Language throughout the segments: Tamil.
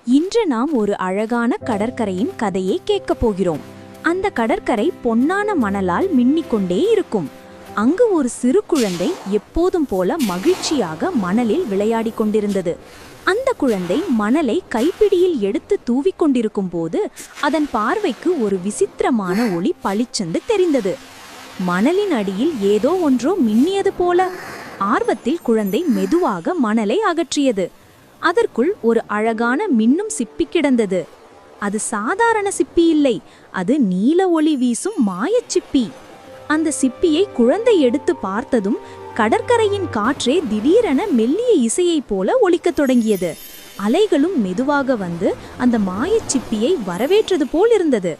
இன்று நாம் ஒரு அழகான கடற்கரையின் கதையை கேட்கப் போகிறோம். அந்த கடற்கரை பொன்னான மணலால் மின்னிக்கொண்டே இருக்கும். அங்கு ஒரு சிறு குழந்தை எப்போதும் போல மகிழ்ச்சியாக மணலில் விளையாடிக் கொண்டிருந்தது. அந்த குழந்தை மணலை கைப்பிடியில் எடுத்து தூவிக்கொண்டிருக்கும் போது அதன் பார்வைக்கு ஒரு விசித்திரமான ஒளி பளிச்சென்று தெரிந்தது. மணலின் அடியில் ஏதோ ஒன்றோ மின்னியது போல. ஆர்வத்தில் குழந்தை மெதுவாக மணலை அகற்றியது. அதற்குள் ஒரு அழகான மின்னும் சிப்பி கிடந்தது. அது சாதாரண சிப்பி இல்லை, அது நீல ஒளி வீசும் மாயச் சிப்பி. அந்த சிப்பியை குழந்தை எடுத்து பார்த்ததும் கடற்கரையின் காற்றே திடீரென மெல்லிய இசையைப் போல ஒலிக்கத் தொடங்கியது. அலைகளும் மெதுவாக வந்து அந்த மாயச் சிப்பியை வரவேற்றது போல் இருந்தது.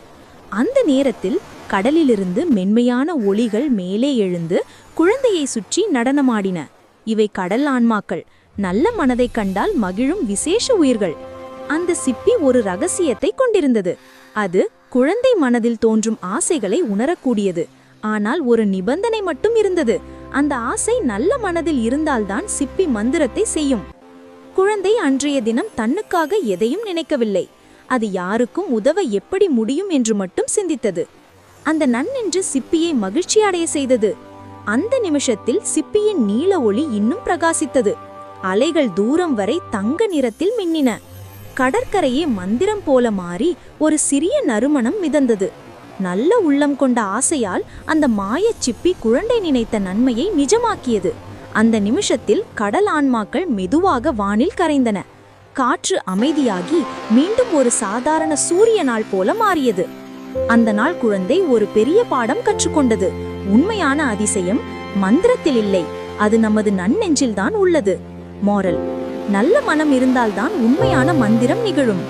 அந்த நேரத்தில் கடலிலிருந்து மென்மையான ஒளிகள் மேலே எழுந்து குழந்தையை சுற்றி நடனமாடின. இவை கடல் ஆன்மாக்கள், நல்ல மனதை கண்டால் மகிழும் விசேஷ உயிர்கள். அந்த சிப்பி ஒரு ரகசியத்தை கொண்டிருந்தது. அது குழந்தை மனதில் தோன்றும் ஆசைகளை உணரக்கூடியது. ஆனால் ஒரு நிபந்தனை மட்டும் இருந்தது. அந்த ஆசை நல்ல மனதில் இருந்தால்தான் சிப்பி மந்திரத்தை செய்யும். குழந்தை அன்றைய தினம் தன்னுக்காக எதையும் நினைக்கவில்லை. அது யாருக்கும் உதவ எப்படி முடியும் என்று மட்டும் சிந்தித்தது. அந்த நன்னென்று சிப்பியை மகிழ்ச்சியடைய செய்தது. அந்த நிமிஷத்தில் சிப்பியின் நீல ஒளி இன்னும் பிரகாசித்தது. அலைகள் தூரம் வரை தங்க நிறத்தில் மின்னின. கடற்கரையே மந்திரம் போல மாறி ஒரு சிறிய நறுமணம் மிதந்தது. நல்ல உள்ளம் கொண்ட ஆசையால் அந்த மாயச் சிப்பி குழந்தை நினைத்த நன்மையை நிஜமாக்கியது. அந்த நிமிஷத்தில் கடல் ஆன்மாக்கள் மெதுவாக வானில் கரைந்தன. காற்று அமைதியாகி மீண்டும் ஒரு சாதாரண சூரிய நாள் போல மாறியது. அந்த நாள் குழந்தை ஒரு பெரிய பாடம் கற்றுக்கொண்டது. உண்மையான அதிசயம் மந்திரத்தில் இல்லை, அது நமது நன்னெஞ்சில்தான் உள்ளது. மோரல்: நல்ல மனம் இருந்தால்தான் உண்மையான மந்திரம் நிகழும்.